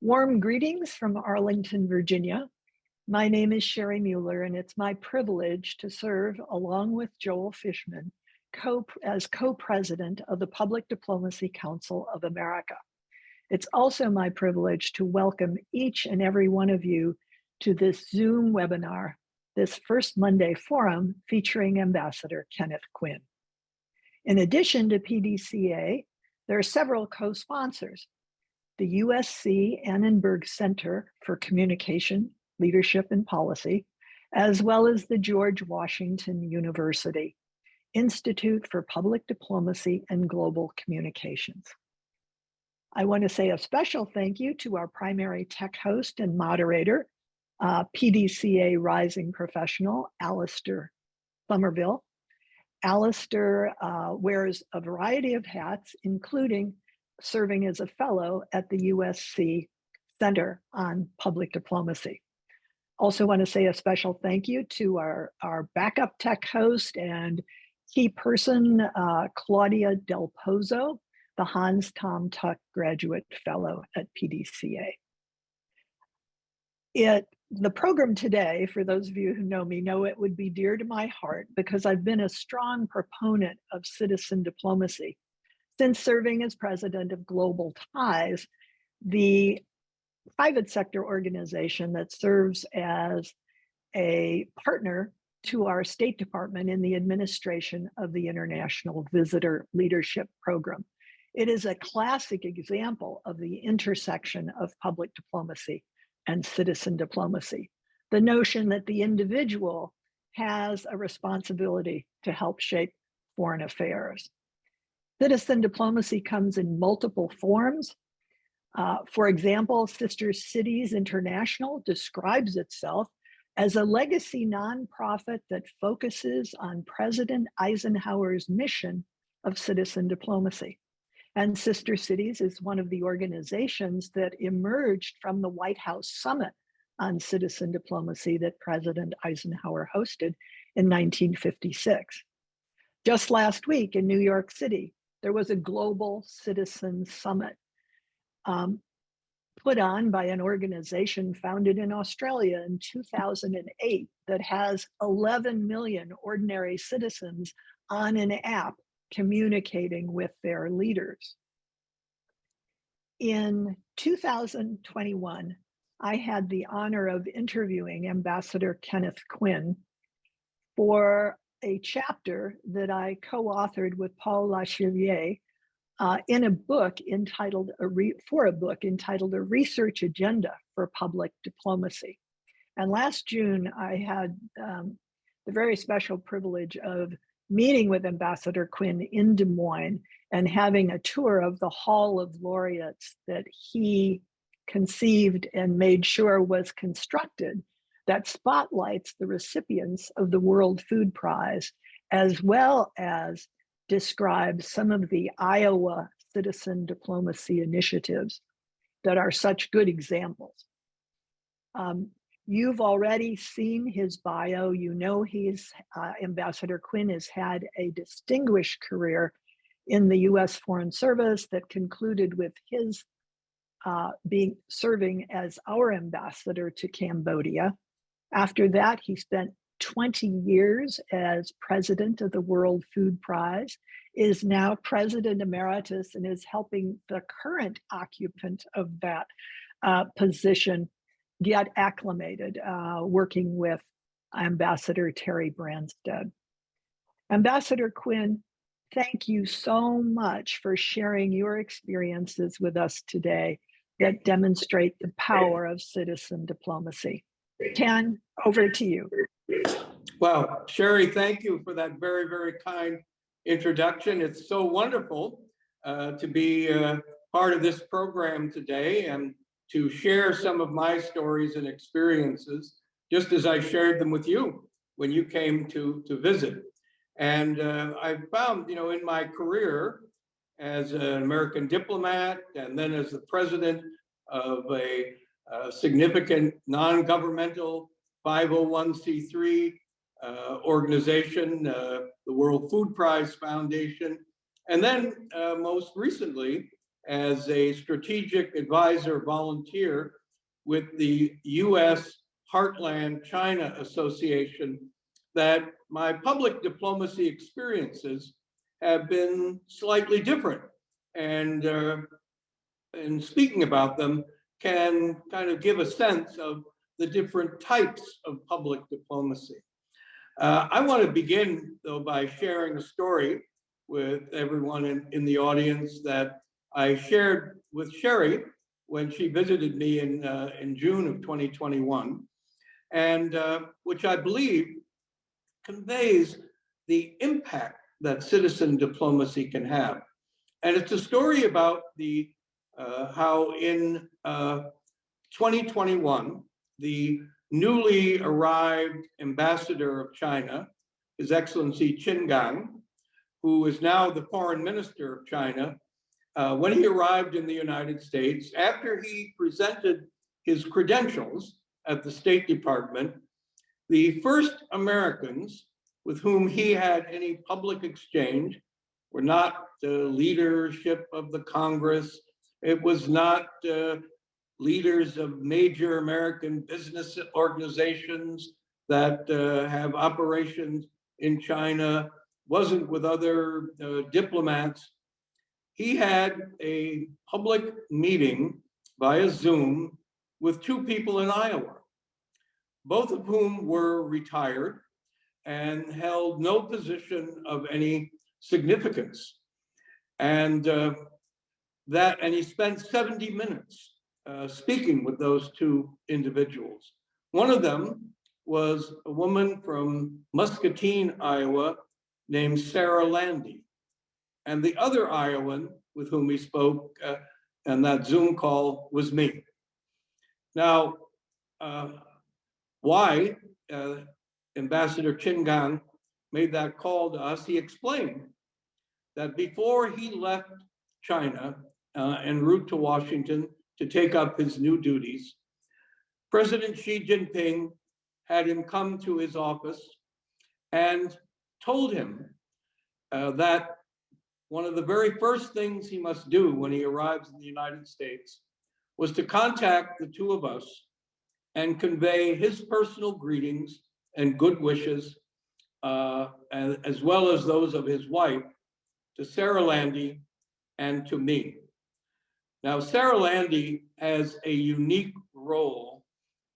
Warm greetings from Arlington, Virginia. My name is Sherry Mueller, and it's my privilege to serve along with Joel Fishman as co-president of the Public Diplomacy Council of America. It's also my privilege to welcome each and every one of you to this Zoom webinar, this First Monday Forum featuring Ambassador Kenneth Quinn. In addition to PDCA, there are several co-sponsors: the USC Annenberg Center for Communication, Leadership, and Policy, as well as the George Washington University Institute for Public Diplomacy and Global Communications. I want to say a special thank you to our primary tech host and moderator, PDCA Rising Professional, Alistair Somerville. Alistair wears a variety of hats, including serving as a fellow at the USC Center on Public Diplomacy. Also want to say a special thank you to our backup tech host and key person, Claudia Del Pozo, the Hans Tom Tuck Graduate Fellow at PDCA. The program today, for those of you who know me, know it would be dear to my heart because I've been a strong proponent of citizen diplomacy since serving as president of Global Ties, the private sector organization that serves as a partner to our State Department in the administration of the International Visitor Leadership Program. It is a classic example of the intersection of public diplomacy and citizen diplomacy. The notion that the individual has a responsibility to help shape foreign affairs. Citizen diplomacy comes in multiple forms. For example, Sister Cities International describes itself as a legacy nonprofit that focuses on President Eisenhower's mission of citizen diplomacy. And Sister Cities is one of the organizations that emerged from the White House Summit on Citizen Diplomacy that President Eisenhower hosted in 1956. Just last week in New York City, there was a global citizen summit put on by an organization founded in Australia in 2008 that has 11 million ordinary citizens on an app communicating with their leaders. In 2021, I had the honor of interviewing Ambassador Kenneth Quinn for a chapter that I co-authored with Paul Lachevrier in a book entitled, A Research Agenda for Public Diplomacy. And last June, I had the very special privilege of meeting with Ambassador Quinn in Des Moines and having a tour of the Hall of Laureates that he conceived and made sure was constructed that spotlights the recipients of the World Food Prize, as well as describes some of the Iowa citizen diplomacy initiatives that are such good examples. You've already seen his bio. You know Ambassador Quinn has had a distinguished career in the US Foreign Service that concluded with his serving as our ambassador to Cambodia. After that, he spent 20 years as president of the World Food Prize, is now president emeritus, and is helping the current occupant of that position get acclimated, working with Ambassador Terry Branstad. Ambassador Quinn, thank you so much for sharing your experiences with us today that demonstrate the power of citizen diplomacy. Ken, over to you. Well, Sherry, thank you for that very, very kind introduction. It's so wonderful to be part of this program today and to share some of my stories and experiences, just as I shared them with you when you came to visit. And I found, in my career as an American diplomat and then as the president of a significant non-governmental 501c3 organization, the World Food Prize Foundation, and then most recently as a strategic advisor volunteer with the US Heartland China Association that my public diplomacy experiences have been slightly different. And speaking about them can kind of give a sense of the different types of public diplomacy. I want to begin, though, by sharing a story with everyone in the audience that I shared with Sherry when she visited me in June of 2021, and which I believe conveys the impact that citizen diplomacy can have. And it's a story about the how in 2021, the newly arrived ambassador of China, His Excellency Qin Gang, who is now the foreign minister of China, when he arrived in the United States, after he presented his credentials at the State Department, the first Americans with whom he had any public exchange were not the leadership of the Congress. It was not leaders of major American business organizations that have operations in China, wasn't with other diplomats. He had a public meeting via Zoom with two people in Iowa, both of whom were retired and held no position of any significance. And he spent 70 minutes speaking with those two individuals. One of them was a woman from Muscatine, Iowa, named Sarah Landy. And the other Iowan with whom he spoke on that Zoom call was me. Now, why Ambassador Qin Gang made that call to us, he explained that before he left China en route to Washington to take up his new duties, President Xi Jinping had him come to his office and told him that one of the very first things he must do when he arrives in the United States was to contact the two of us and convey his personal greetings and good wishes, as well as those of his wife, to Sarah Landy and to me. Now, Sarah Landy has a unique role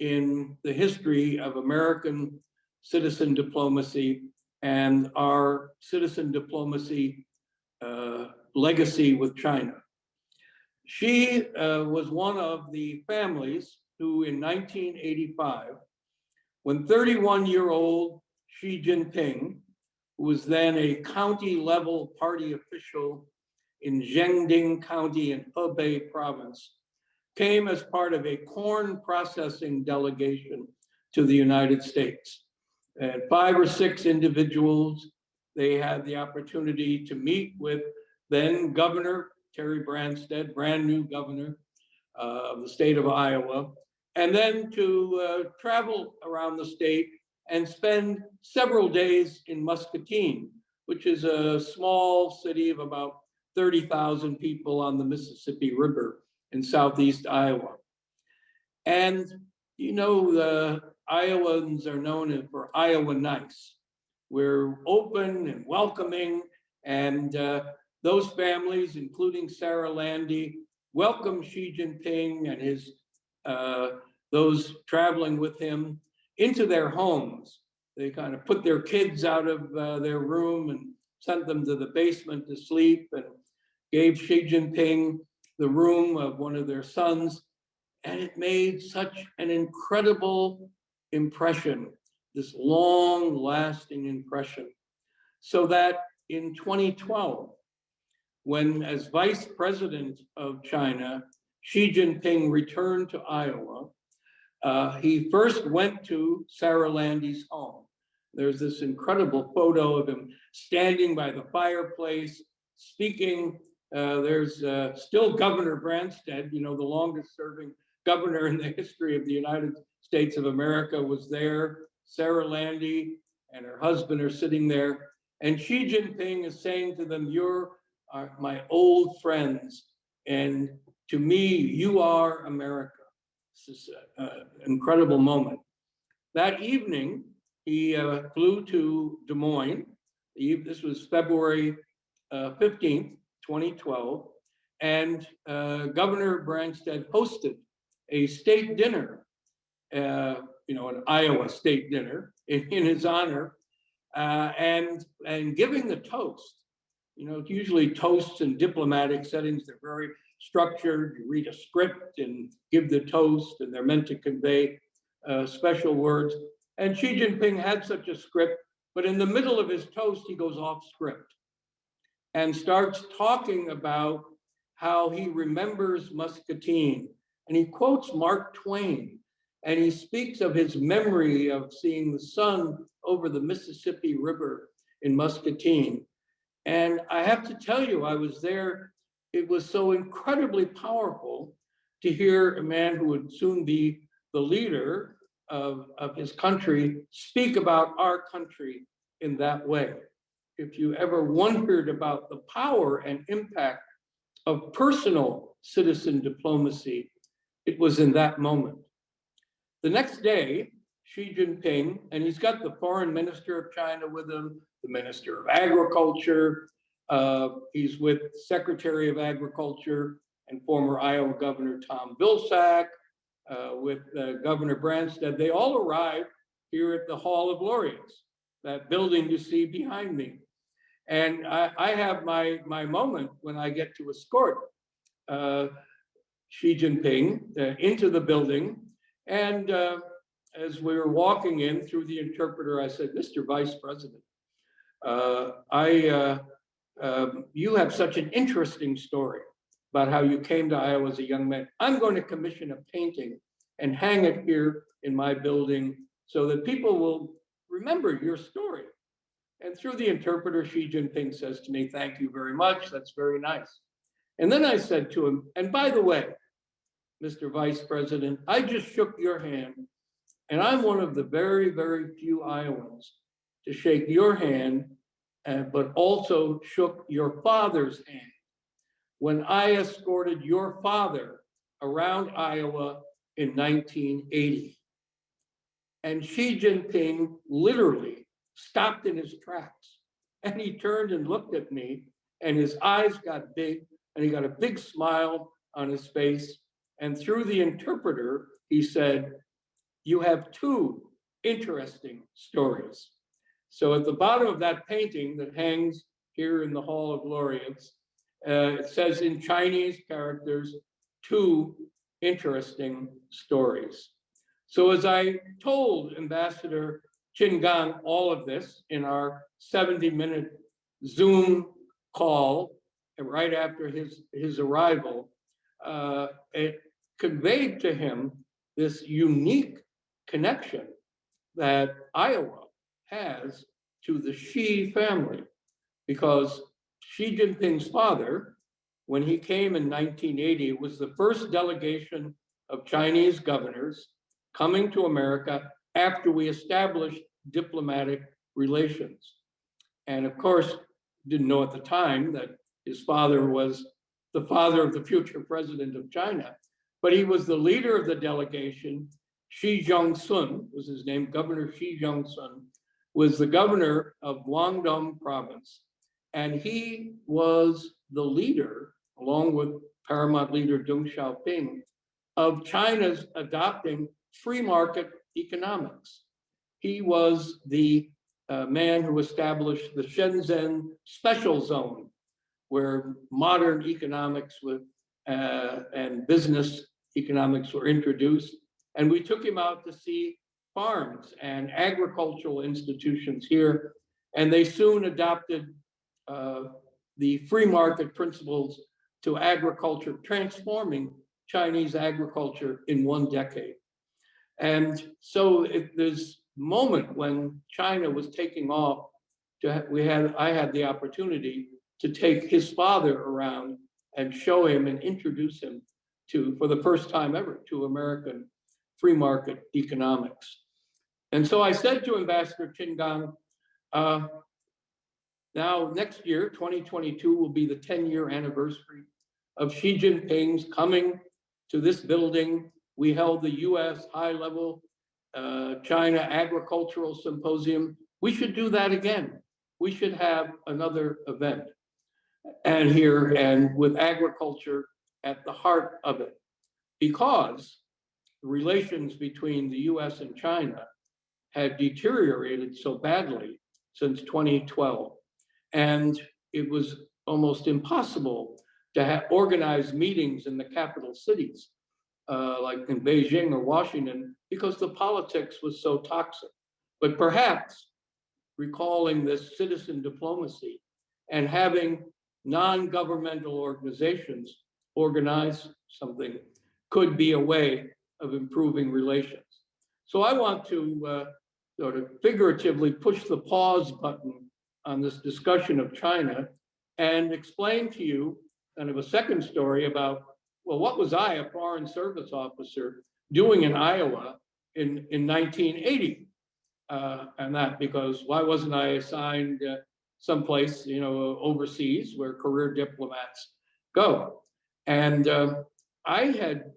in the history of American citizen diplomacy and our citizen diplomacy legacy with China. She was one of the families who in 1985, when 31-year-old Xi Jinping, who was then a county level party official in Zhengding County in Hebei province, came as part of a corn processing delegation to the United States. And 5 or 6 individuals, they had the opportunity to meet with then Governor Terry Branstad, brand new governor of the state of Iowa, and then to travel around the state and spend several days in Muscatine, which is a small city of about 30,000 people on the Mississippi River in southeast Iowa. And you know, the Iowans are known for Iowa nice. We're open and welcoming, and those families, including Sarah Landy, welcomed Xi Jinping and his those traveling with him into their homes. They kind of put their kids out of their room and sent them to the basement to sleep, and gave Xi Jinping the room of one of their sons. And it made such an incredible impression, this long-lasting impression, so that in 2012, when as vice president of China, Xi Jinping returned to Iowa, he first went to Sarah Landy's home. There's this incredible photo of him standing by the fireplace, speaking. There's still Governor Branstad, you know, the longest serving governor in the history of the United States of America, was there. Sarah Landy and her husband are sitting there. And Xi Jinping is saying to them, "You're my old friends. And to me, you are America. This is an incredible moment. That evening, he flew to Des Moines. This was February 15th, 2012. And Governor Branstad hosted a state dinner, an Iowa state dinner in his honor, and giving the toast. Usually toasts in diplomatic settings, they're very structured. You read a script and give the toast, and they're meant to convey special words. And Xi Jinping had such a script, but in the middle of his toast, he goes off script and starts talking about how he remembers Muscatine. And he quotes Mark Twain, and he speaks of his memory of seeing the sun over the Mississippi River in Muscatine. And I have to tell you, I was there. It was so incredibly powerful to hear a man who would soon be the leader of his country speak about our country in that way. If you ever wondered about the power and impact of personal citizen diplomacy, it was in that moment. The next day, Xi Jinping, and he's got the foreign minister of China with him, the minister of agriculture, he's with Secretary of Agriculture and former Iowa Governor Tom Vilsack, with Governor Branstad. They all arrived here at the Hall of Laureates, that building you see behind me. And I have my moment when I get to escort Xi Jinping into the building. And as we were walking in through the interpreter, I said, "Mr. Vice President, you have such an interesting story about how you came to Iowa as a young man. I'm going to commission a painting and hang it here in my building so that people will remember your story." And through the interpreter, Xi Jinping says to me, "Thank you very much. That's very nice." And then I said to him, "And by the way, Mr. Vice President, I just shook your hand, and I'm one of the very, very few Iowans to shake your hand, but also shook your father's hand when I escorted your father around Iowa in 1980. And Xi Jinping literally stopped in his tracks, and he turned and looked at me, and his eyes got big, and he got a big smile on his face. And through the interpreter, he said, "You have two interesting stories." So at the bottom of that painting that hangs here in the Hall of Laureates, it says in Chinese characters, "Two interesting stories." So as I told Ambassador Qin all of this in our 70-minute Zoom call right after his arrival, it conveyed to him this unique connection that Iowa has to the Xi family, because Xi Jinping's father, when he came in 1980, was the first delegation of Chinese governors coming to America after we established diplomatic relations. And of course, didn't know at the time that his father was the father of the future president of China, but he was the leader of the delegation. Xi Zhongsun was his name. Governor Xi Zhongsun was the governor of Guangdong province. And he was the leader, along with paramount leader Deng Xiaoping, of China's adopting free market economics. He was the man who established the Shenzhen special zone, where modern economics and business economics were introduced. And we took him out to see farms and agricultural institutions here. And they soon adopted the free market principles to agriculture, transforming Chinese agriculture in 1 decade. And so this moment when China was taking off, I had the opportunity to take his father around and show him and introduce him to, for the first time ever, to American free market economics. And so I said to Ambassador Qin, now next year, 2022, will be the 10-year anniversary of Xi Jinping's coming to this building. We held the US high-level China Agricultural Symposium. We should do that again. We should have another event and here and with agriculture at the heart of it, because the relations between the US and China had deteriorated so badly since 2012. And it was almost impossible to organize meetings in the capital cities, like in Beijing or Washington, because the politics was so toxic. But perhaps recalling this citizen diplomacy and having non-governmental organizations organize something could be a way of improving relations. So I want to sort of figuratively push the pause button on this discussion of China and explain to you kind of a second story about, well, what was I, a foreign service officer, doing in Iowa in 1980? And that because why wasn't I assigned someplace, overseas where career diplomats go? And I had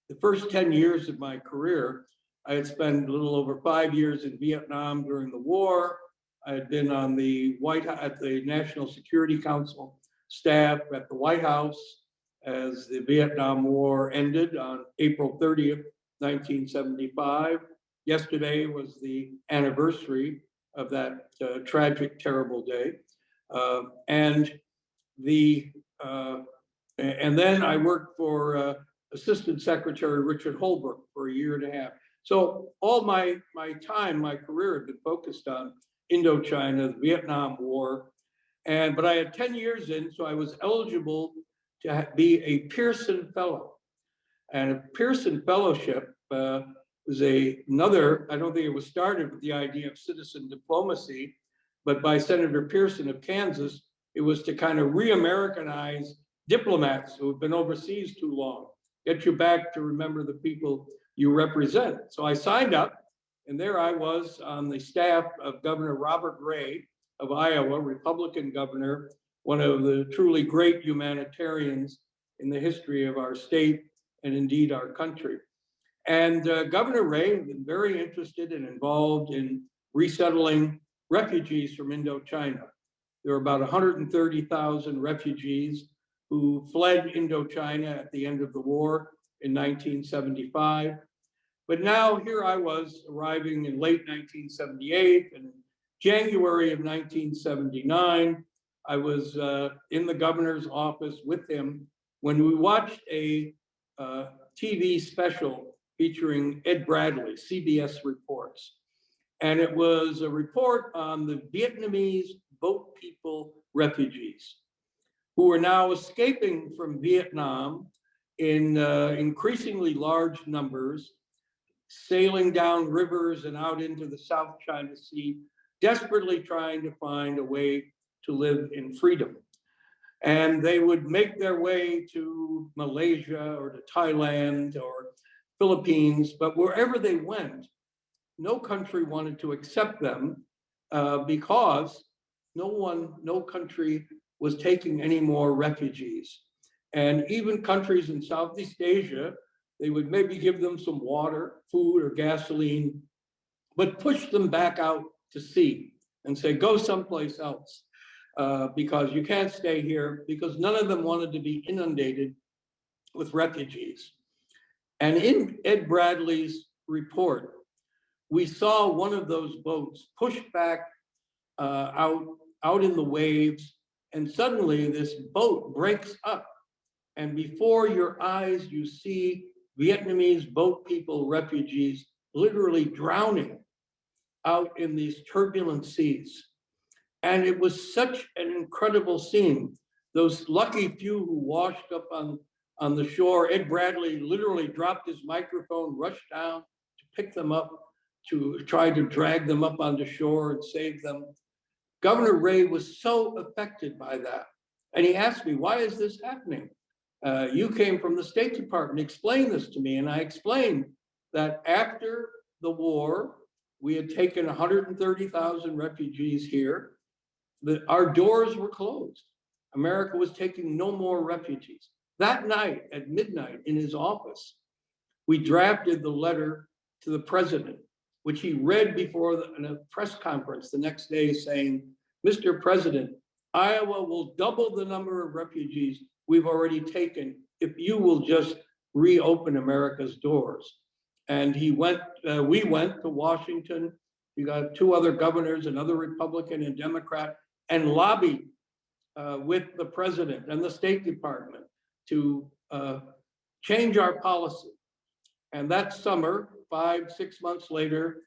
the first 10 years of my career, I had spent a little over 5 years in Vietnam during the war. I had been on the at the National Security Council staff at the White House as the Vietnam War ended on April 30th, 1975. Yesterday was the anniversary of that tragic, terrible day. And then I worked for Assistant Secretary Richard Holbrooke for a year and a half. So all my time, my career had been focused on Indochina, the Vietnam War. But I had 10 years in, so I was eligible to be a Pearson Fellow. And a Pearson Fellowship was another, I don't think it was started with the idea of citizen diplomacy, but by Senator Pearson of Kansas, it was to kind of re-Americanize diplomats who have been overseas too long, get you back to remember the people you represent. So I signed up, and there I was on the staff of Governor Robert Ray of Iowa, Republican governor, one of the truly great humanitarians in the history of our state and indeed our country. And Governor Ray had been very interested and involved in resettling refugees from Indochina. There were about 130,000 refugees who fled Indochina at the end of the war in 1975. But now here I was arriving in late 1978, and in January of 1979, I was in the governor's office with him when we watched a TV special featuring Ed Bradley, CBS Reports. And it was a report on the Vietnamese boat people refugees who are now escaping from Vietnam in increasingly large numbers, sailing down rivers and out into the South China Sea, desperately trying to find a way to live in freedom. And they would make their way to Malaysia or to Thailand or Philippines, but wherever they went, no country wanted to accept them because no country was taking any more refugees. And even countries in Southeast Asia, they would maybe give them some water, food, or gasoline, but push them back out to sea and say, go someplace else because you can't stay here, because none of them wanted to be inundated with refugees. And in Ed Bradley's report, we saw one of those boats pushed back out in the waves, and suddenly this boat breaks up. And before your eyes, you see Vietnamese boat people, refugees, literally drowning out in these turbulent seas. And it was such an incredible scene. Those lucky few who washed up on the shore, Ed Bradley literally dropped his microphone, rushed down to pick them up, to try to drag them up onto shore and save them. Governor Ray was so affected by that. And he asked me, why is this happening? You came from the State Department, explain this to me. And I explained that after the war, we had taken 130,000 refugees here. Our doors were closed. America was taking no more refugees. That night at midnight in his office, we drafted the letter to the president, which he read in a press conference the next day saying, Mr. President, Iowa will double the number of refugees we've already taken if you will just reopen America's doors. And we went to Washington. We got two other governors, another Republican and Democrat, and lobbied with the president and the State Department to change our policy. And that summer, 5-6 months later,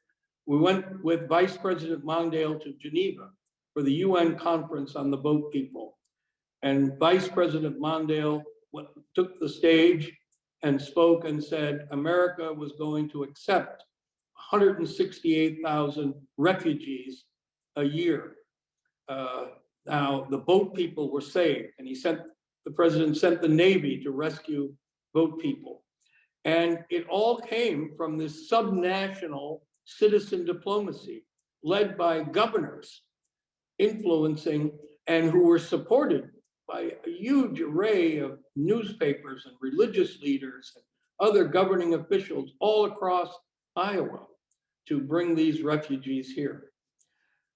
we went with Vice President Mondale to Geneva for the UN conference on the boat people. And Vice President Mondale took the stage and spoke and said America was going to accept 168,000 refugees a year. Now the boat people were saved, and the president sent the Navy to rescue boat people. And it all came from this subnational citizen diplomacy led by governors influencing and who were supported by a huge array of newspapers and religious leaders and other governing officials all across Iowa to bring these refugees here.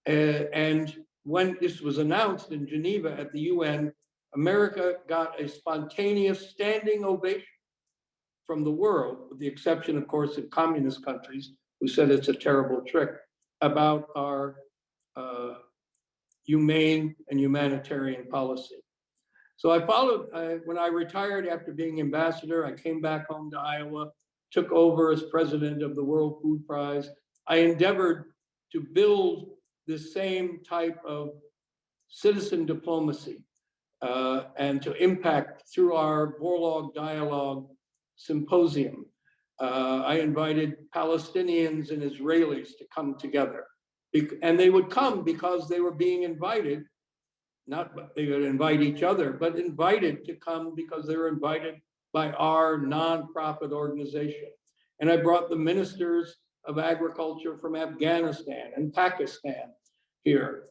And when this was announced in Geneva at the UN, America got a spontaneous standing ovation from the world, with the exception, of course, of communist countries who said it's a terrible trick, about our humane and humanitarian policy. So I followed, when I retired after being ambassador, I came back home to Iowa, took over as president of the World Food Prize. I endeavored to build this same type of citizen diplomacy and to impact through our Borlaug Dialogue Symposium. I invited Palestinians and Israelis to come together. And they would come because they were being invited, not they would invite each other, but invited to come because they were invited by our nonprofit organization. And I brought the ministers of agriculture from Afghanistan and Pakistan here.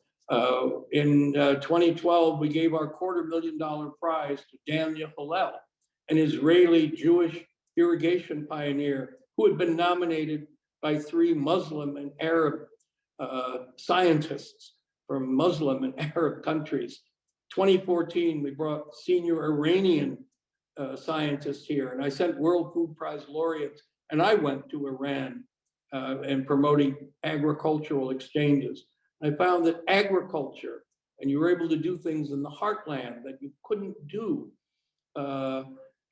In 2012, we gave our $250,000 prize to Daniel Hillel, an Israeli Jewish irrigation pioneer who had been nominated by 3 Muslim and Arab scientists from Muslim and Arab countries. 2014, we brought senior Iranian scientists here, and I sent World Food Prize laureates, and I went to Iran and promoting agricultural exchanges. I found that agriculture, and you were able to do things in the heartland that you couldn't do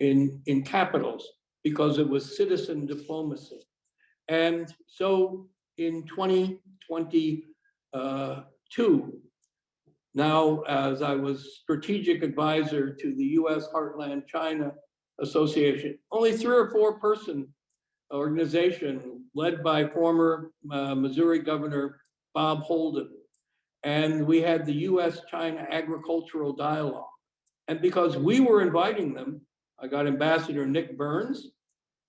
in capitals because it was citizen diplomacy. And so in 2022, now as I was strategic advisor to the US Heartland China Association, only 3 or 4 person organization led by former Missouri Governor Bob Holden. And we had the US-China Agricultural Dialogue. And because we were inviting them, I got Ambassador Nick Burns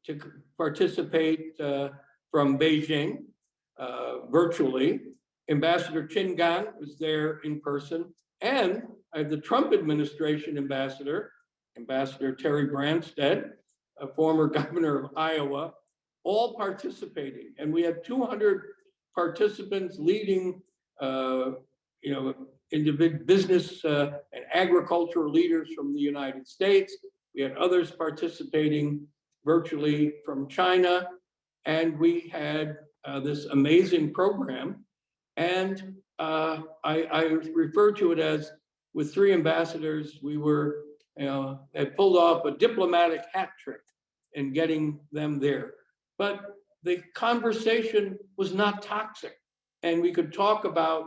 to participate from Beijing virtually. Ambassador Qin Gan was there in person. And I had the Trump administration ambassador, Ambassador Terry Branstad, a former governor of Iowa, all participating. And we had 200 participants leading, individual business and agricultural leaders from the United States. We had others participating virtually from China. And we had this amazing program. And I refer to it as, with 3 ambassadors, we were, had pulled off a diplomatic hat trick in getting them there. But the conversation was not toxic. And we could talk about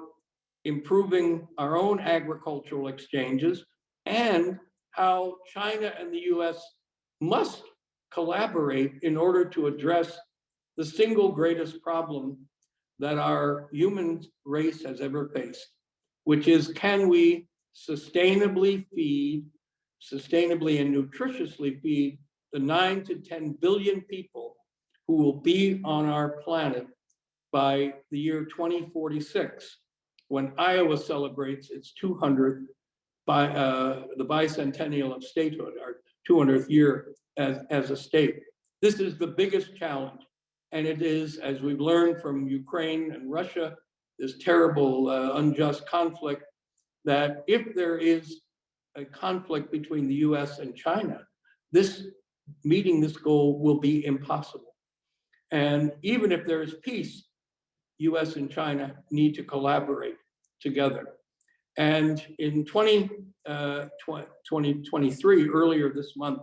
improving our own agricultural exchanges and how China and the US must collaborate in order to address the single greatest problem that our human race has ever faced, which is, can we sustainably and nutritiously feed the 9 to 10 billion people who will be on our planet by the year 2046, when Iowa celebrates its 200th the bicentennial of statehood, our 200th year as a state. This is the biggest challenge. And it is, as we've learned from Ukraine and Russia, this terrible unjust conflict, that if there is a conflict between the US and China, meeting this goal will be impossible. And even if there is peace, US and China need to collaborate together. And in 2023, earlier this month,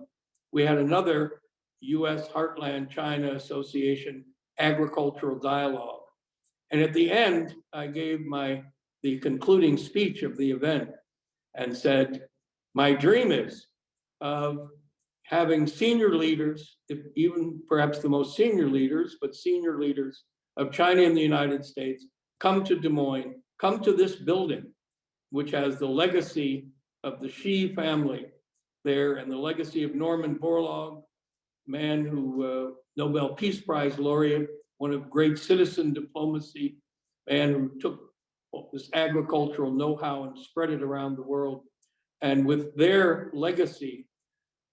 we had another US Heartland China Association agricultural dialogue. And at the end, I gave the concluding speech of the event and said, my dream is of having senior leaders, even perhaps the most senior leaders, but senior leaders of China and the United States, come to Des Moines, come to this building, which has the legacy of the Xi family there and the legacy of Norman Borlaug, man who, Nobel Peace Prize laureate, one of great citizen diplomacy, man who took this agricultural know-how and spread it around the world. And with their legacy,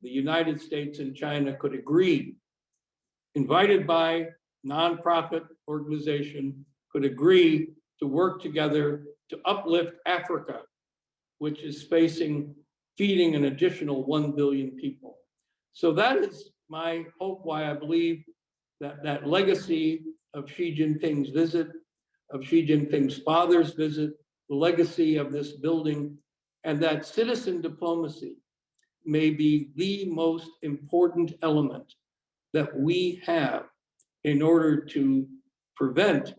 the United States and China could agree, invited by nonprofit organization, could agree to work together to uplift Africa, which is feeding an additional 1 billion people. So that is my hope, why I believe that legacy of Xi Jinping's visit, of Xi Jinping's father's visit, the legacy of this building, and that citizen diplomacy may be the most important element that we have in order to prevent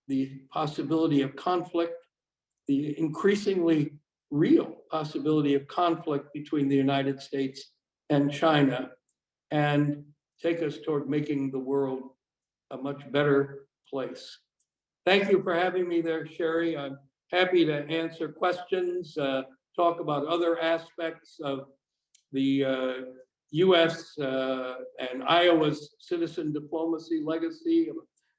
the possibility of conflict, the increasingly real possibility of conflict between the United States and China, and take us toward making the world a much better place. Thank you for having me there, Sherry. I'm happy to answer questions, talk about other aspects of the US and Iowa's citizen diplomacy legacy,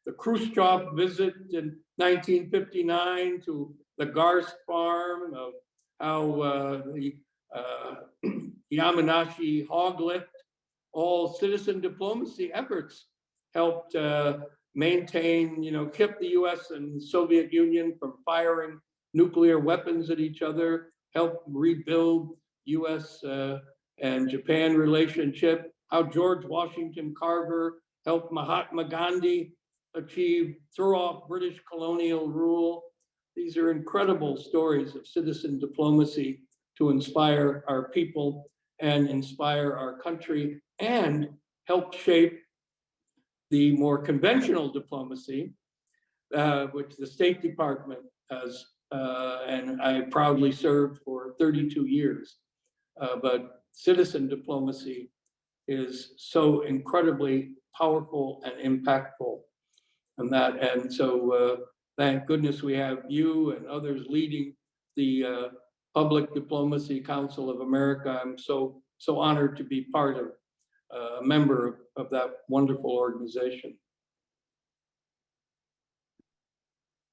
the Khrushchev visit in 1959 to the Garst farm, of how the Yamanashi hog lift, all citizen diplomacy efforts helped maintain, kept the US and Soviet Union from firing nuclear weapons at each other, helped rebuild US and Japan relationship, how George Washington Carver helped Mahatma Gandhi throw off British colonial rule. These are incredible stories of citizen diplomacy to inspire our people and inspire our country and help shape the more conventional diplomacy, which the State Department has, and I proudly served for 32 years. But citizen diplomacy is so incredibly powerful and impactful. And so thank goodness we have you and others leading the Public Diplomacy Council of America. I'm so honored to be part of, a member of that wonderful organization.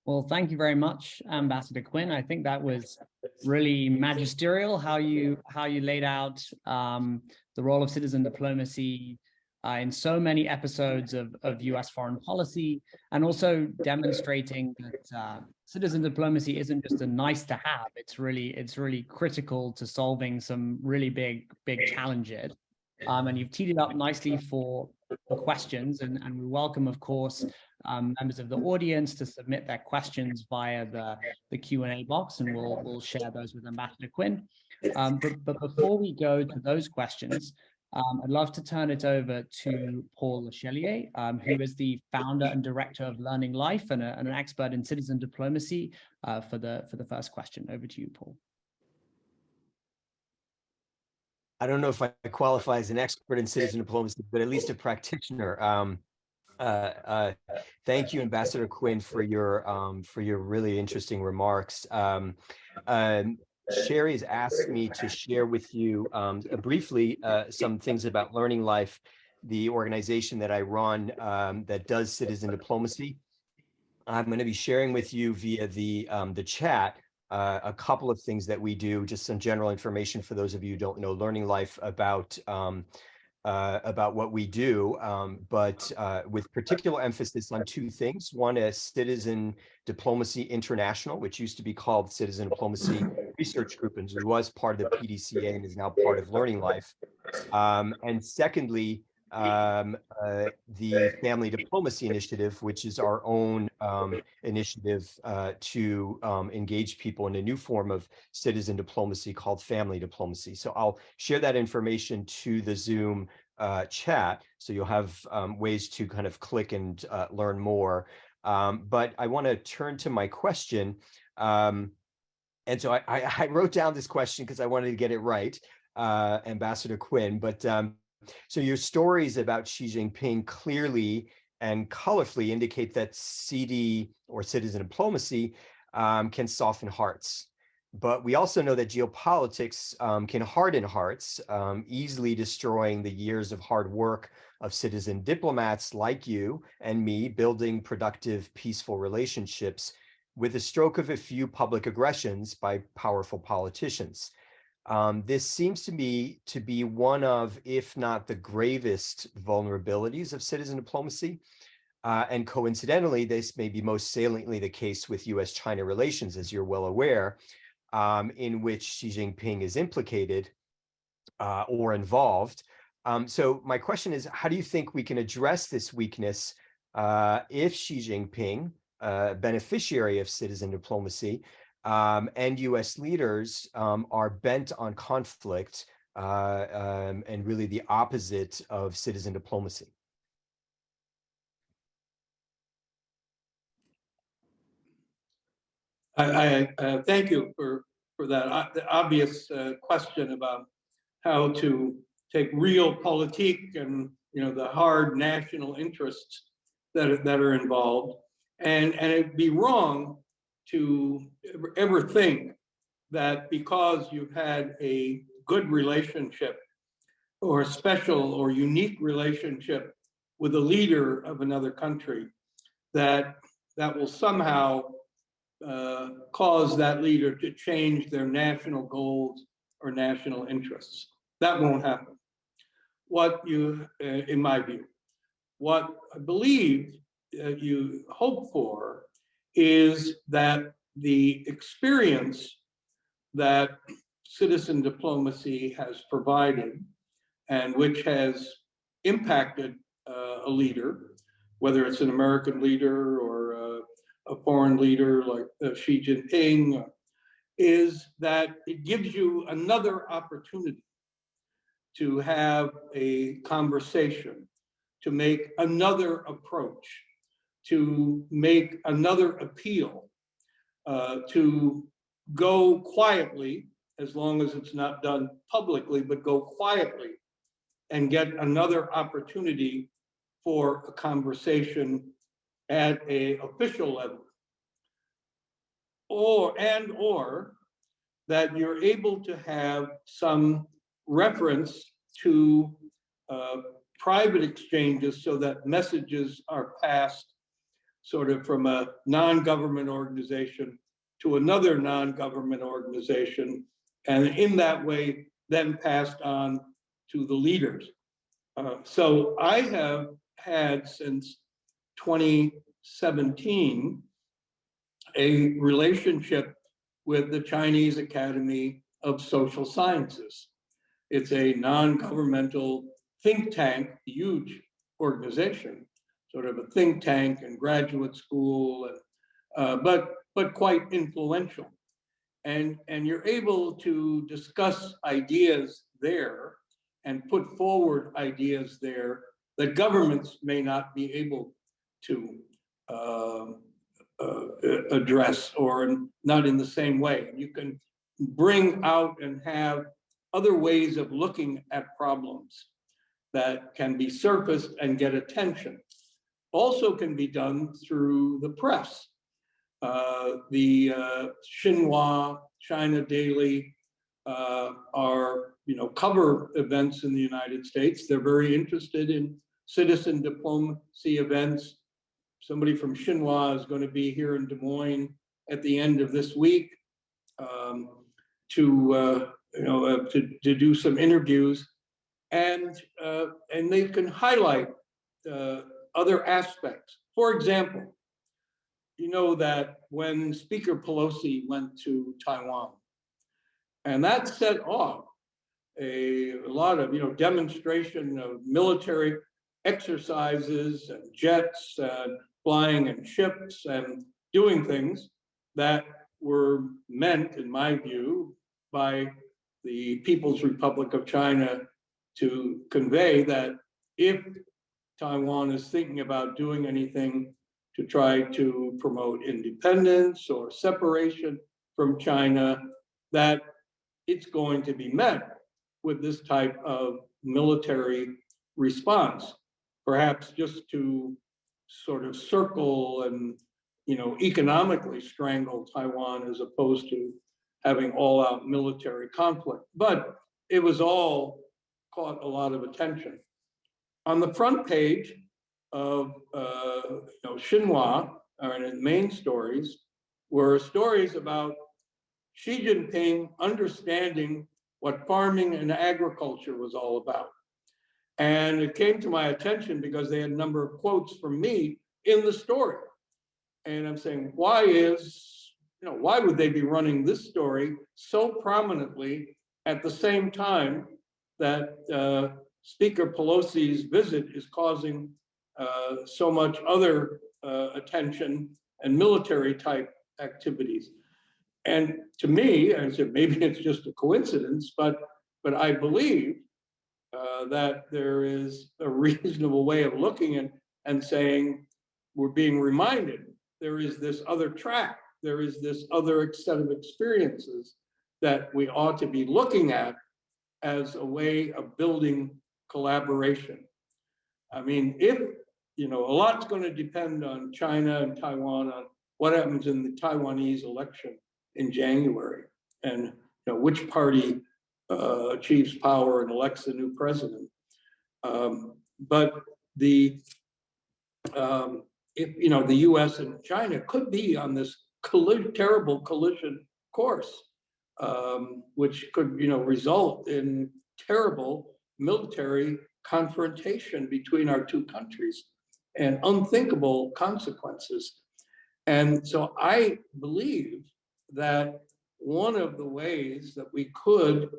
Well, thank you very much, Ambassador Quinn. I think that was really magisterial how you laid out the role of citizen diplomacy in so many episodes of US foreign policy, and also demonstrating that citizen diplomacy isn't just a nice to have. It's really critical to solving some really big challenges. And you've teed it up nicely for questions, and we welcome, of course, members of the audience to submit their questions via the Q&A box, and we'll share those with Ambassador Quinn. But before we go to those questions, I'd love to turn it over to Paul Lechelier, who is the founder and director of Learning Life and an expert in citizen diplomacy, for the first question. Over to you, Paul. I don't know if I qualify as an expert in citizen diplomacy, but at least a practitioner. Thank you, Ambassador Quinn, for your really interesting remarks. Sherry has asked me to share with you briefly some things about Learning Life, the organization that I run that does citizen diplomacy. I'm going to be sharing with you via the chat a couple of things that we do, just some general information for those of you who don't know Learning Life about what we do, but with particular emphasis on two things. One is Citizen Diplomacy International, which used to be called Citizen Diplomacy Research Group and was part of the PDCA and is now part of Learning Life. And secondly, the Family Diplomacy Initiative, which is our own initiative to engage people in a new form of citizen diplomacy called family diplomacy. So I'll share that information to the Zoom chat, so you'll have ways to kind of click and learn more. But I want to turn to my question. And so I wrote down this question because I wanted to get it right, Ambassador Quinn, but so your stories about Xi Jinping clearly and colorfully indicate that CD or citizen diplomacy can soften hearts. But we also know that geopolitics can harden hearts, easily destroying the years of hard work of citizen diplomats like you and me, building productive, peaceful relationships with the stroke of a few public aggressions by powerful politicians. This seems to me to be one of, if not the gravest vulnerabilities of citizen diplomacy. And coincidentally, this may be most saliently the case with US-China relations, as you're well aware, in which Xi Jinping is implicated or involved. So my question is, how do you think we can address this weakness if Xi Jinping, beneficiary of citizen diplomacy, and US leaders are bent on conflict and really the opposite of citizen diplomacy? I thank you for that the obvious question about how to take realpolitik and the hard national interests that are involved, and it'd be wrong to ever think that because you've had a good relationship or a special or unique relationship with a leader of another country, that will somehow cause that leader to change their national goals or national interests. That won't happen. In my view, what I believe you hope for is that the experience that citizen diplomacy has provided and which has impacted a leader, whether it's an American leader or a foreign leader like Xi Jinping, is that it gives you another opportunity to have a conversation, to make another approach, to make another appeal, to go quietly, as long as it's not done publicly, but go quietly and get another opportunity for a conversation at an official level, or that you're able to have some reference to private exchanges so that messages are passed sort of from a non-government organization to another non-government organization, and in that way then passed on to the leaders. So I have had since 2017 a relationship with the Chinese Academy of Social Sciences. It's a non-governmental think tank, huge organization, sort of a think tank and graduate school, but quite influential. And you're able to discuss ideas there and put forward ideas there that governments may not be able to address, or not in the same way. You can bring out and have other ways of looking at problems that can be surfaced and get attention. Also can be done through the press. The Xinhua, China Daily are cover events in the United States. They're very interested in citizen diplomacy events. Somebody from Xinhua is going to be here in Des Moines at the end of this week. to do some interviews, and they can highlight other aspects. For example, you know that when Speaker Pelosi went to Taiwan, and that set off a lot of demonstration of military exercises and jets and flying and ships and doing things that were meant, in my view, by the People's Republic of China to convey that if Taiwan is thinking about doing anything to try to promote independence or separation from China, that it's going to be met with this type of military response, perhaps just to sort of circle and economically strangle Taiwan as opposed to having all-out military conflict. But it was all caught a lot of attention. On the front page of Xinhua, or in the main stories, were stories about Xi Jinping understanding what farming and agriculture was all about. And it came to my attention because they had a number of quotes from me in the story. And I'm saying, why would they be running this story so prominently at the same time that Speaker Pelosi's visit is causing so much other attention and military type activities? And to me, I said, maybe it's just a coincidence, but I believe that there is a reasonable way of looking at and saying, we're being reminded there is this other track, there is this other set of experiences that we ought to be looking at as a way of building collaboration. I mean, a lot's going to depend on China and Taiwan on what happens in the Taiwanese election in January, and which party achieves power and elects a new president. But the U.S. and China could be on this terrible collision course, which could result in terrible military confrontation between our two countries and unthinkable consequences. And so I believe that one of the ways that we could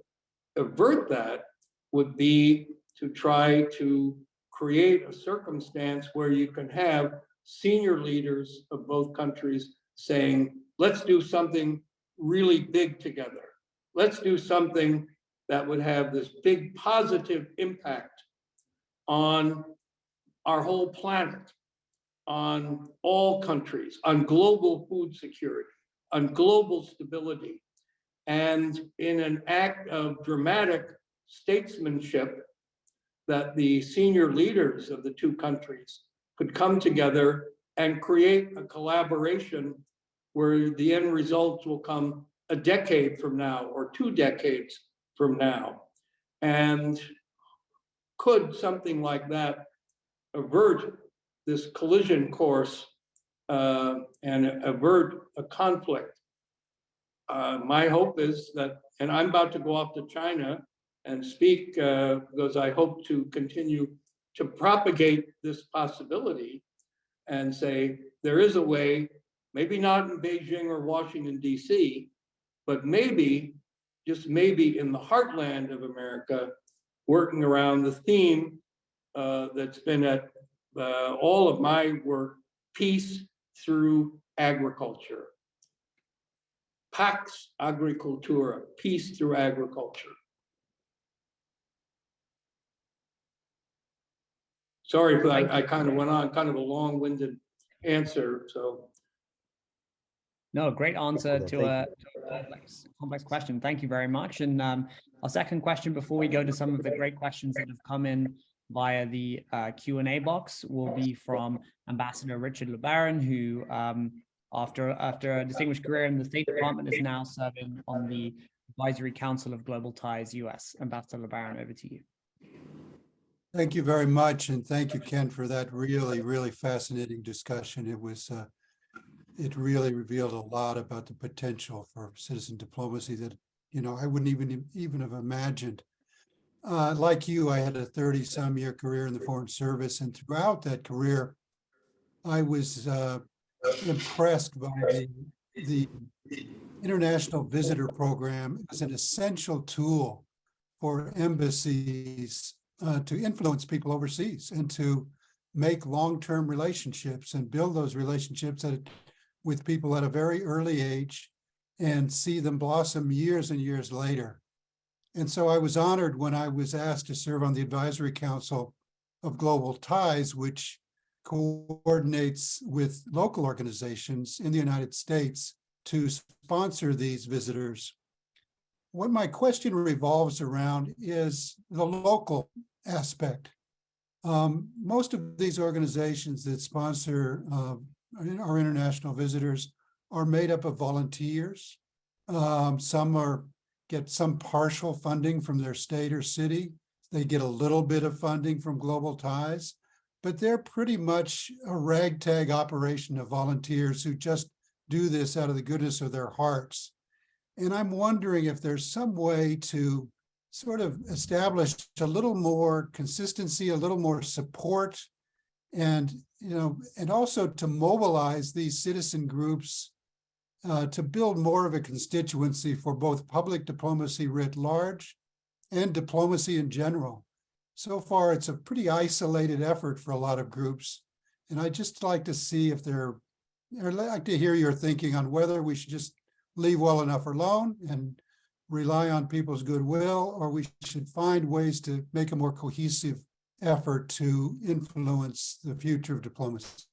avert that would be to try to create a circumstance where you can have senior leaders of both countries saying, let's do something really big together. Let's do something that would have this big positive impact on our whole planet, on all countries, on global food security, on global stability, and in an act of dramatic statesmanship that the senior leaders of the two countries could come together and create a collaboration where the end results will come a decade from now or 2 decades from now. And could something like that avert this collision course and avert a conflict? My hope is that, and I'm about to go off to China and speak because I hope to continue to propagate this possibility and say there is a way, maybe not in Beijing or Washington, D.C., but maybe, just maybe in the heartland of America, working around the theme that's been at all of my work, peace through agriculture. Pax Agricultura, peace through agriculture. Sorry if I kind of went on, kind of a long-winded answer, so. No, great answer to a complex question. Thank you very much. And our second question, before we go to some of the great questions that have come in via the Q&A box, will be from Ambassador Richard LeBaron, who after a distinguished career in the State Department is now serving on the Advisory Council of Global Ties US. Ambassador LeBaron, over to you. Thank you very much. And thank you, Ken, for that really, really fascinating discussion. It was it really revealed a lot about the potential for citizen diplomacy that, I wouldn't even have imagined. Like you, I had a 30-some year career in the Foreign Service, and throughout that career, I was impressed by the International Visitor Program. It was an essential tool for embassies to influence people overseas and to make long-term relationships and build those relationships with people at a very early age and see them blossom years and years later. And so I was honored when I was asked to serve on the Advisory Council of Global Ties, which coordinates with local organizations in the United States to sponsor these visitors. What my question revolves around is the local aspect. Most of these organizations that sponsor our international visitors are made up of volunteers. Some get some partial funding from their state or city. They get a little bit of funding from Global Ties, but they're pretty much a ragtag operation of volunteers who just do this out of the goodness of their hearts. And I'm wondering if there's some way to sort of establish a little more consistency, a little more support, and also to mobilize these citizen groups to build more of a constituency for both public diplomacy writ large and diplomacy in general. So far, it's a pretty isolated effort for a lot of groups. And I'd just like to see if I'd like to hear your thinking on whether we should just leave well enough alone and rely on people's goodwill, or we should find ways to make a more cohesive effort to influence the future of diplomacy.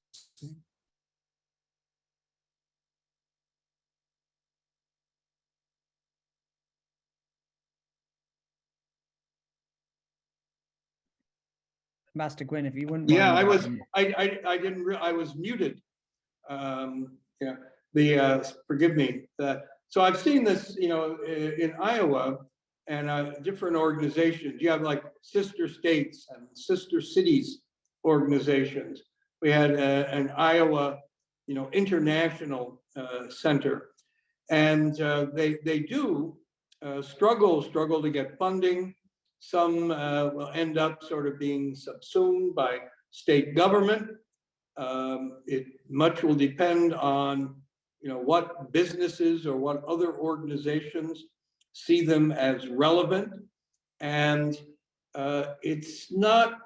Ambassador Quinn, if you wouldn't Yeah, mind. I was muted. Forgive me. So I've seen this, in Iowa and different organizations. You have like sister states and sister cities organizations. We had an Iowa, international center, and they do struggle to get funding. Some will end up sort of being subsumed by state government. It much will depend on what businesses or what other organizations see them as relevant, and it's not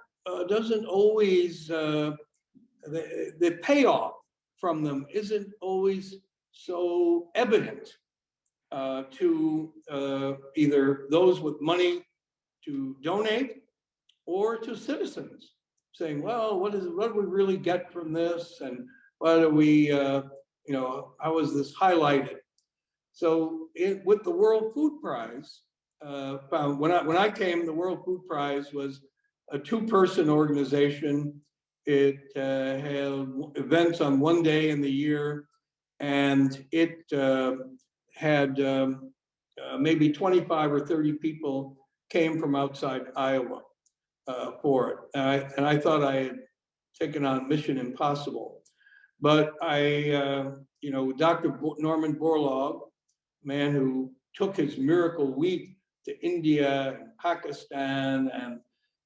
doesn't always the payoff from them isn't always so evident to either those with money to donate or to citizens saying, well, what do we really get from this, and what do we how is this highlighted? So with the World Food Prize, when I came, the World Food Prize was a two-person organization. It had events on one day in the year, and it had maybe 25 or 30 people came from outside Iowa for it. And I thought I had taken on Mission Impossible. But Dr. Norman Borlaug, man who took his miracle wheat to India and Pakistan and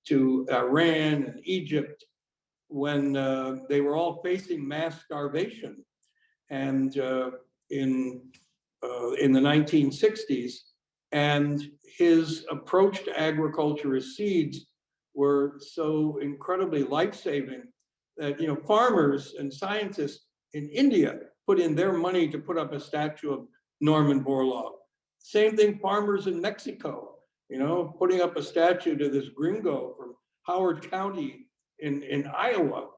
to Iran and Egypt when they were all facing mass starvation. And in the 1960s, and his approach to agriculture as seeds were so incredibly life-saving that farmers and scientists in India put in their money to put up a statue of Norman Borlaug. Same thing, farmers in Mexico, putting up a statue to this gringo from Howard County in Iowa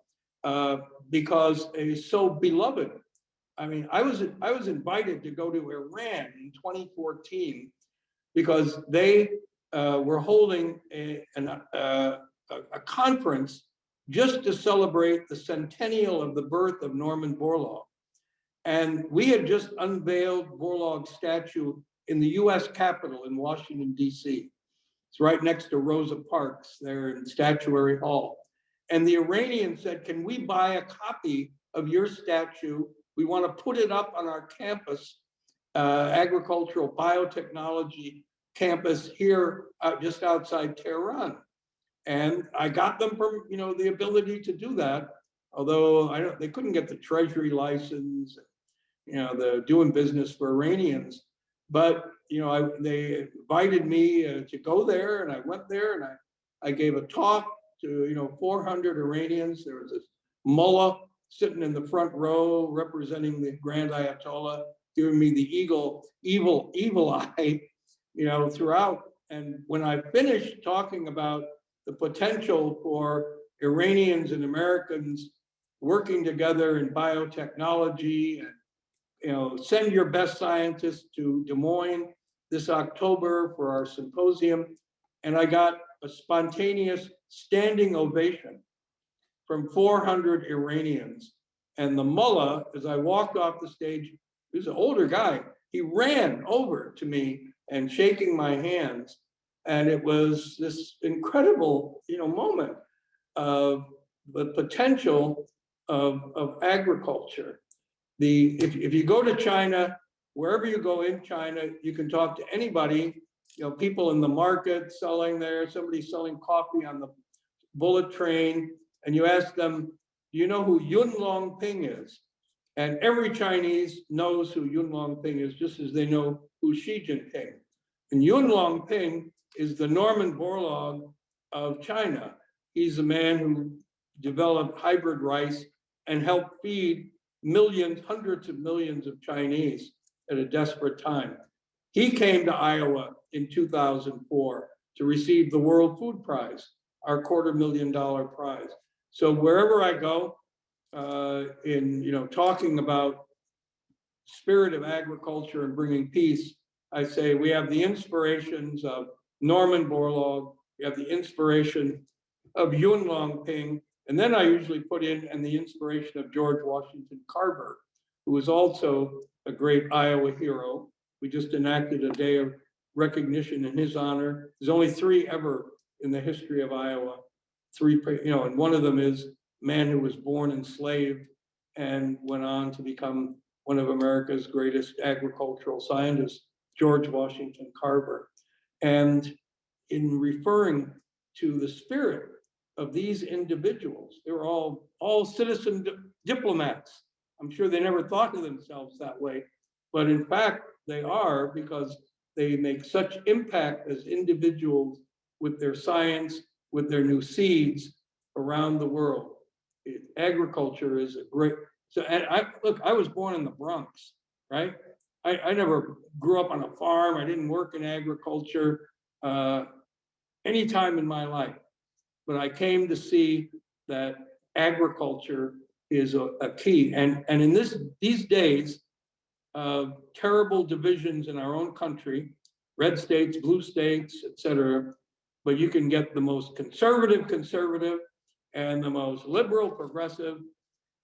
because he's so beloved. I mean, I was invited to go to Iran in 2014 because they were holding a conference just to celebrate the centennial of the birth of Norman Borlaug. And we had just unveiled Borlaug's statue in the US Capitol in Washington, DC. It's right next to Rosa Parks there in Statuary Hall. And the Iranians said, can we buy a copy of your statue we want to put it up on our campus, agricultural biotechnology campus here just outside Tehran. And I got them from, the ability to do that, although they couldn't get the treasury license, the doing business for Iranians. But, they invited me to go there, and I went there and I gave a talk to, 400 Iranians. There was this mullah sitting in the front row representing the Grand Ayatollah, giving me the evil eye, throughout. And when I finished talking about the potential for Iranians and Americans working together in biotechnology, and send your best scientists to Des Moines this October for our symposium, and I got a spontaneous standing ovation from 400 Iranians. And the mullah, as I walked off the stage, he was an older guy, he ran over to me and shaking my hands. And it was this incredible, moment of the potential of agriculture. If you go to China, wherever you go in China, you can talk to anybody, people in the market selling there, somebody selling coffee on the bullet train, and you ask them, do you know who Yun Longping is? And every Chinese knows who Yun Longping is, just as they know who Xi Jinping. And Yun Longping is the Norman Borlaug of China. He's the man who developed hybrid rice and helped feed millions, hundreds of millions of Chinese at a desperate time. He came to Iowa in 2004 to receive the World Food Prize, our $250,000 prize. So wherever I go, in talking about spirit of agriculture and bringing peace, I say we have the inspirations of Norman Borlaug, we have the inspiration of Yun Longping, and then I usually put in and the inspiration of George Washington Carver, who was also a great Iowa hero. We just enacted a day of recognition in his honor. There's only 3 ever in the history of Iowa. 3, and one of them is a man who was born enslaved and went on to become one of America's greatest agricultural scientists, George Washington Carver. And in referring to the spirit of these individuals, they were all citizen diplomats. I'm sure they never thought of themselves that way, but in fact, they are, because they make such impact as individuals with their science, with their new seeds around the world. Agriculture is a great, so, and I was born in the Bronx, right? I never grew up on a farm. I didn't work in agriculture any time in my life, but I came to see that agriculture is a key. And in these days of terrible divisions in our own country, red states, blue states, et cetera, but you can get the most conservative and the most liberal progressive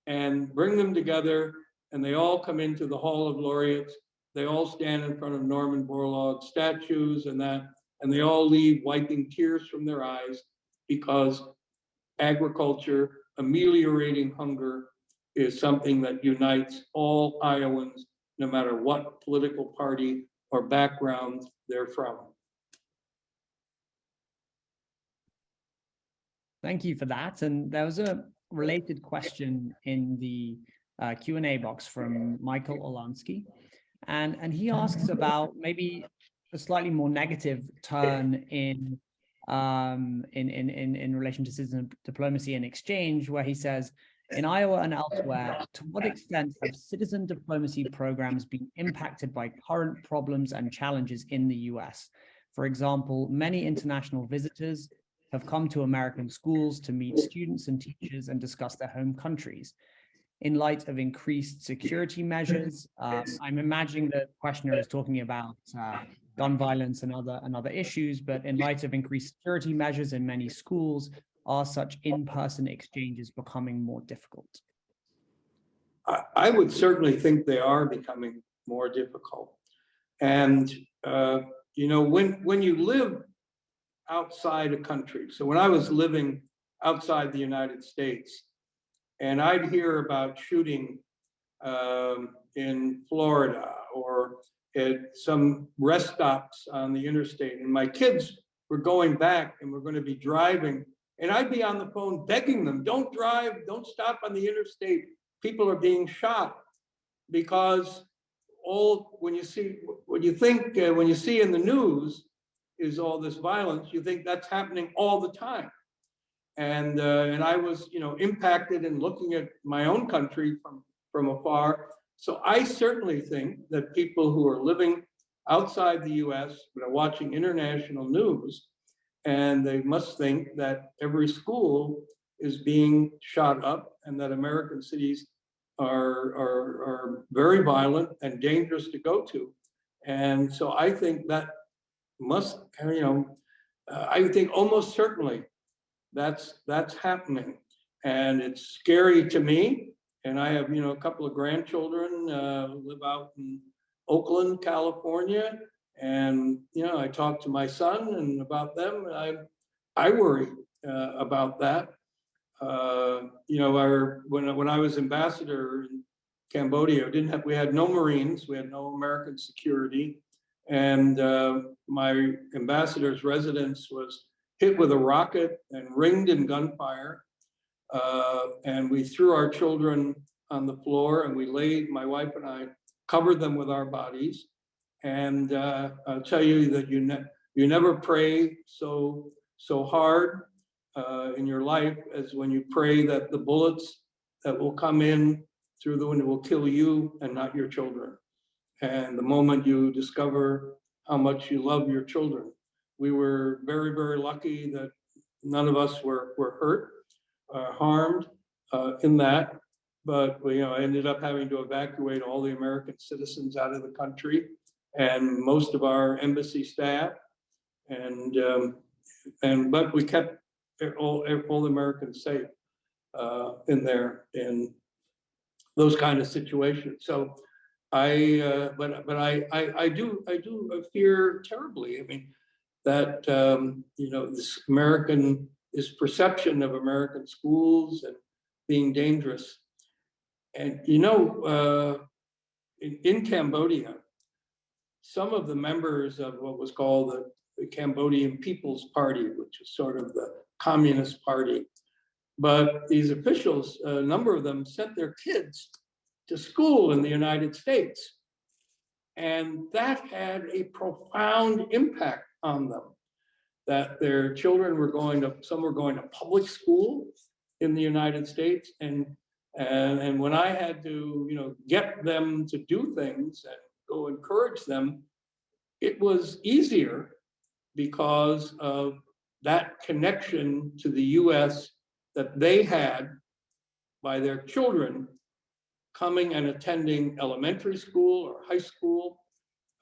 and bring them together, and they all come into the Hall of Laureates. They all stand in front of Norman Borlaug statues and they all leave wiping tears from their eyes, because agriculture, ameliorating hunger, is something that unites all Iowans, no matter what political party or background they're from. Thank you for that. And there was a related question in the Q&A box from Michael Olansky. And he asks about maybe a slightly more negative turn in relation to citizen diplomacy and exchange, where he says, in Iowa and elsewhere, to what extent have citizen diplomacy programs been impacted by current problems and challenges in the US? For example, many international visitors have come to American schools to meet students and teachers and discuss their home countries. In light of increased security measures, I'm imagining the questioner is talking about gun violence and other issues, but in light of increased security measures in many schools, are such in-person exchanges becoming more difficult? I would certainly think they are becoming more difficult. And when you live outside a country, so when I was living outside the United States, and I'd hear about shooting in Florida or at some rest stops on the interstate. And my kids were going back and we're going to be driving. And I'd be on the phone begging them, don't drive, don't stop on the interstate. People are being shot. Because when you see in the news is all this violence, you think that's happening all the time. And I was, impacted in looking at my own country from afar. So I certainly think that people who are living outside the US but are watching international news, and they must think that every school is being shot up and that American cities are very violent and dangerous to go to. And so I think that must, I think almost certainly that's happening. And it's scary to me. And I have, a couple of grandchildren who live out in Oakland, California. And, I talk to my son and about them. I worry about that. When I was ambassador in Cambodia, we had no Marines, we had no American security. And my ambassador's residence was hit with a rocket and ringed in gunfire. And we threw our children on the floor and my wife and I covered them with our bodies. And I'll tell you that you never pray so hard in your life as when you pray that the bullets that will come in through the window will kill you and not your children. And the moment you discover how much you love your children, we were very, very lucky that none of us were hurt, harmed in that. But we, ended up having to evacuate all the American citizens out of the country and most of our embassy staff. But we kept all the Americans safe in those kind of situations. So I do fear terribly. I mean, that this perception of American schools and being dangerous. And in Cambodia, some of the members of what was called the Cambodian People's Party, which is sort of the Communist Party. But these officials, a number of them sent their kids to school in the United States. And that had a profound impact on them, that their children some were going to public school in the United States. And when I had to, get them to do things and go encourage them, it was easier because of that connection to the US that they had by their children coming and attending elementary school or high school.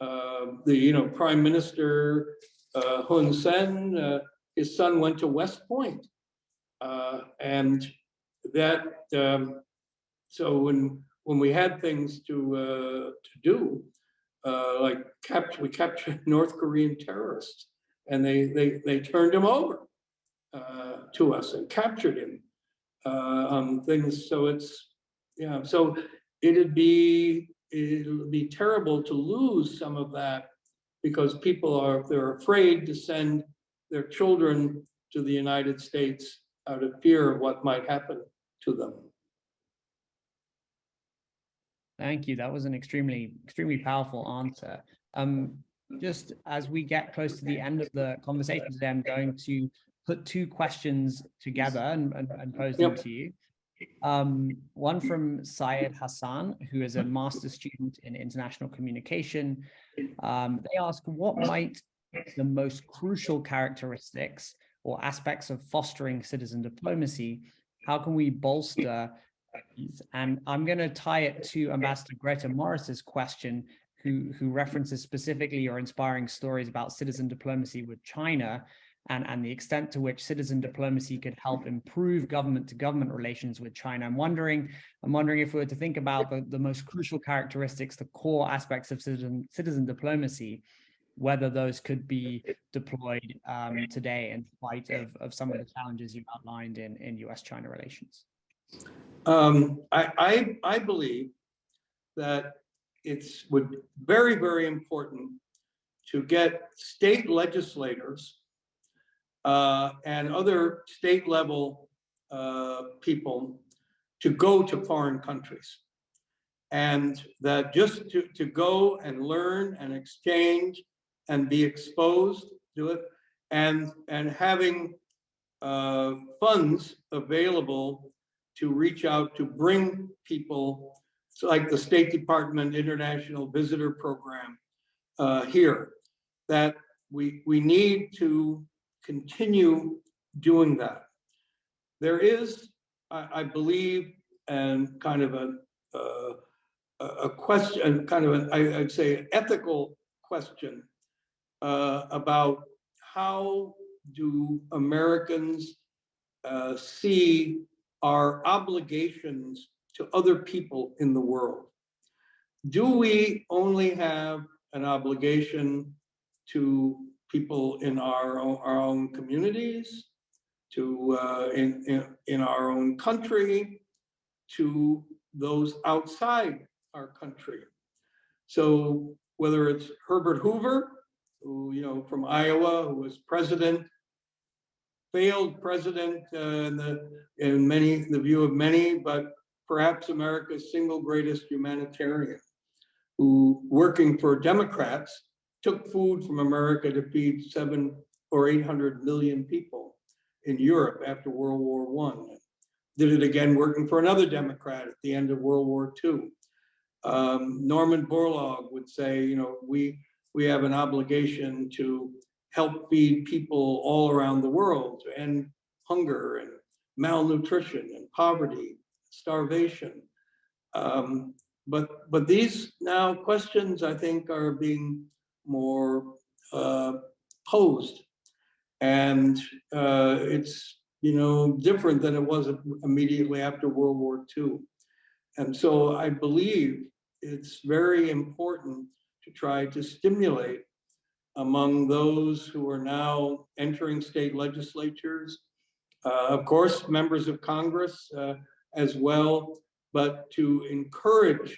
The Prime Minister Hun Sen, his son went to West Point. And that, so when we had things to do, like we captured North Korean terrorists, and they turned him over to us and captured him on things. So so it'll be terrible to lose some of that because they're afraid to send their children to the United States out of fear of what might happen to them. Thank you. That was an extremely powerful answer. Just as we get close to the end of the conversation today, I'm going to put two questions together and pose them to you. One from Syed Hassan, who is a master's student in international communication. They ask, what might the most crucial characteristics or aspects of fostering citizen diplomacy, how can we bolster these? And I'm going to tie it to Ambassador Greta Morris's question, who references specifically your inspiring stories about citizen diplomacy with China and the extent to which citizen diplomacy could help improve government-to-government relations with China. I'm wondering if we were to think about the most crucial characteristics, the core aspects of citizen diplomacy, whether those could be deployed today in spite of some of the challenges you've outlined in US-China relations. I believe that it's very, very important to get state legislators and other state level people to go to foreign countries. And that just to go and learn and exchange and be exposed to it, and having funds available to reach out to bring people, like the State Department International Visitor Program here, that we need to continue doing that. There is, I believe, and kind of a question, kind of I'd say an ethical question about how do Americans see our obligations to other people in the world. Do we only have an obligation to people in our own communities, to in our own country, to those outside our country? So whether it's Herbert Hoover, who, from Iowa, who was president, failed president in the view of many, but perhaps America's single greatest humanitarian, who, working for Democrats, took food from America to feed 700 or 800 million people in Europe after World War I. Did it again working for another Democrat at the end of World War II. Norman Borlaug would say, we have an obligation to help feed people all around the world, to end hunger and malnutrition and poverty, starvation. But these now questions, I think, are being more posed, and it's different than it was immediately after World War II. And so I believe it's very important to try to stimulate among those who are now entering state legislatures, of course, members of Congress as well, but to encourage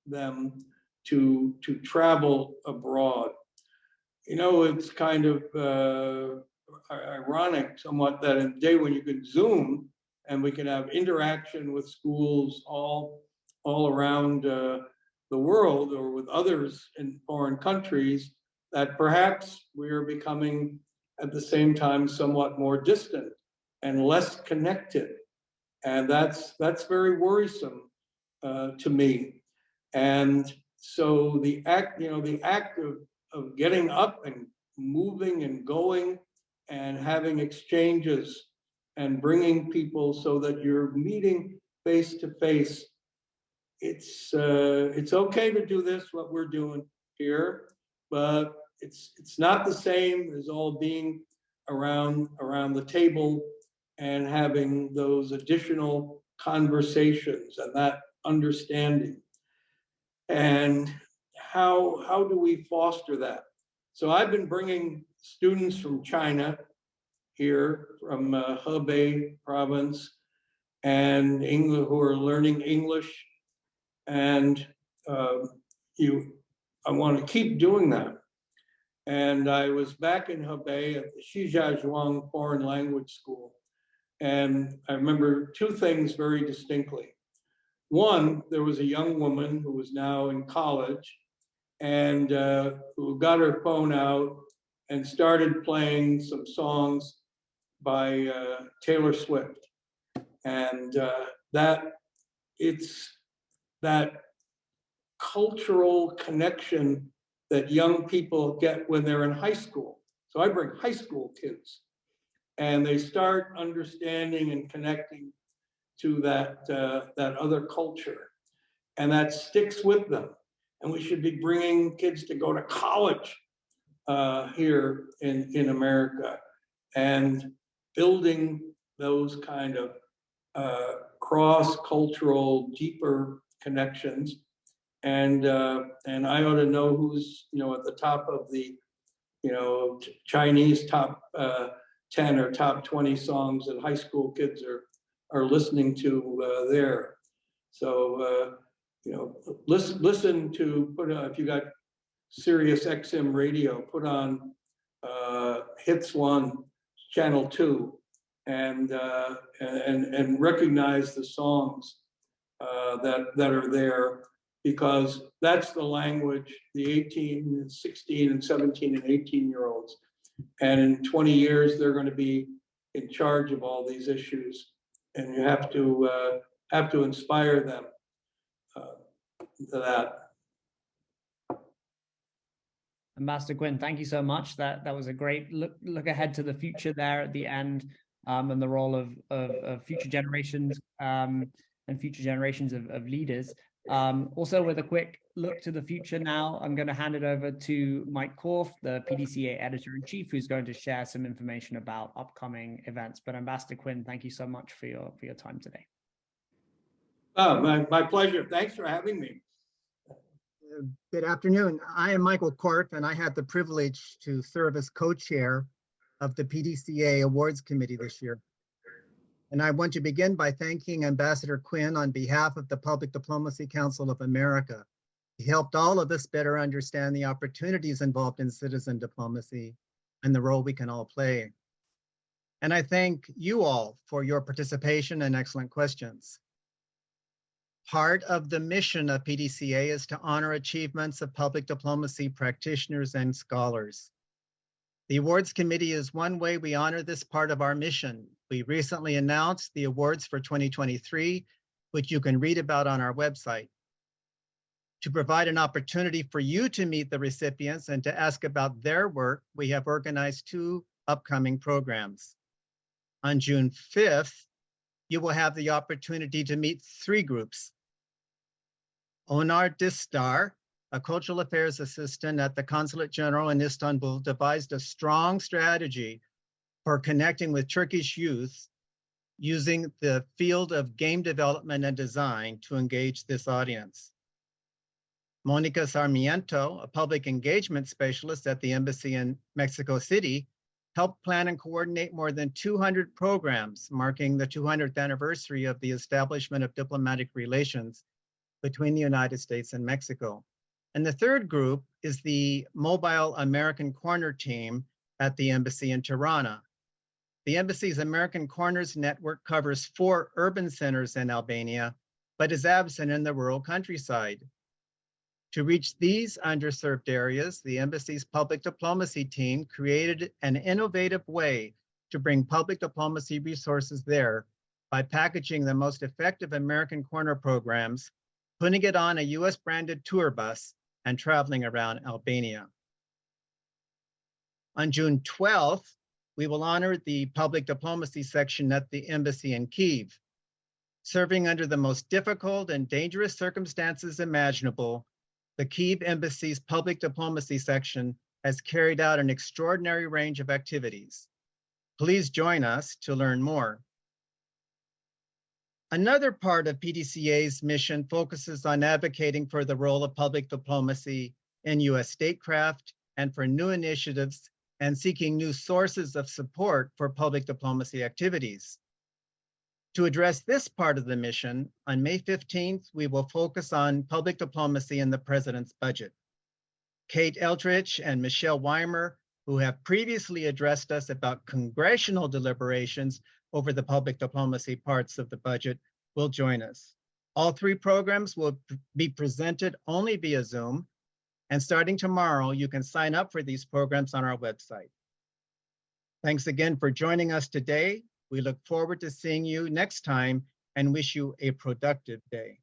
them to travel abroad. It's kind of ironic somewhat that in a day when you could Zoom and we can have interaction with schools all around the world or with others in foreign countries, that perhaps we are becoming at the same time somewhat more distant and less connected. And that's very worrisome to me. And so the act of getting up and moving and going and having exchanges and bringing people so that you're meeting face to face, it's okay to do this, what we're doing here, but it's not the same as all being around the table and having those additional conversations and that understanding. And how do we foster that? So I've been bringing students from China here, from Hebei province, and English, who are learning English, and I want to keep doing that. And I was back in Hebei at the Shijiazhuang Foreign Language School, and I remember two things very distinctly. One, there was a young woman who was now in college and who got her phone out and started playing some songs by Taylor Swift. And it's that cultural connection that young people get when they're in high school. So I bring high school kids, and they start understanding and connecting to that other culture, and that sticks with them. And we should be bringing kids to go to college here in America, and building those kind of cross-cultural, deeper connections. And I ought to know who's at the top of the Chinese top 10 or top 20 songs that high school kids are listening to there. So listen to, if you got Sirius XM radio, put on Hits 1, Channel 2, and recognize the songs that are there, because that's the language the 18, 16, and 17 and 18-year-olds. And in 20 years, they're going to be in charge of all these issues, and you have to inspire them to that. Ambassador Quinn, thank you so much. That was a great look ahead to the future there at the end, and the role of future generations and future generations of leaders. Also, with a quick look to the future now, I'm going to hand it over to Mike Korf, the PDCA editor-in-chief, who's going to share some information about upcoming events. But Ambassador Quinn, thank you so much for your time today. Oh, my pleasure. Thanks for having me. Good afternoon. I am Michael Korf, and I had the privilege to serve as co-chair of the PDCA Awards Committee this year. And I want to begin by thanking Ambassador Quinn on behalf of the Public Diplomacy Council of America. He helped all of us better understand the opportunities involved in citizen diplomacy and the role we can all play. And I thank you all for your participation and excellent questions. Part of the mission of PDCA is to honor achievements of public diplomacy practitioners and scholars. The Awards Committee is one way we honor this part of our mission. We recently announced the awards for 2023, which you can read about on our website. To provide an opportunity for you to meet the recipients and to ask about their work, we have organized 2 upcoming programs. On June 5th, you will have the opportunity to meet 3 groups. Onar Distar, a cultural affairs assistant at the Consulate General in Istanbul, devised a strong strategy for connecting with Turkish youth using the field of game development and design to engage this audience. Monica Sarmiento, a public engagement specialist at the embassy in Mexico City, helped plan and coordinate more than 200 programs marking the 200th anniversary of the establishment of diplomatic relations between the United States and Mexico. And the third group is the Mobile American Corner team at the embassy in Tirana. The embassy's American Corners network covers 4 urban centers in Albania, but is absent in the rural countryside. To reach these underserved areas, the embassy's public diplomacy team created an innovative way to bring public diplomacy resources there by packaging the most effective American Corner programs, putting it on a US branded tour bus, and traveling around Albania. On June 12th, we will honor the public diplomacy section at the embassy in Kyiv. Serving under the most difficult and dangerous circumstances imaginable, the Kyiv embassy's public diplomacy section has carried out an extraordinary range of activities. Please join us to learn more. Another part of PDCA's mission focuses on advocating for the role of public diplomacy in US statecraft and for new initiatives and seeking new sources of support for public diplomacy activities. To address this part of the mission, on May 15th, we will focus on public diplomacy in the President's budget. Kate Eldridge and Michelle Weimer, who have previously addressed us about congressional deliberations over the public diplomacy parts of the budget, will join us. All 3 programs will be presented only via Zoom, and starting tomorrow, you can sign up for these programs on our website. Thanks again for joining us today. We look forward to seeing you next time and wish you a productive day.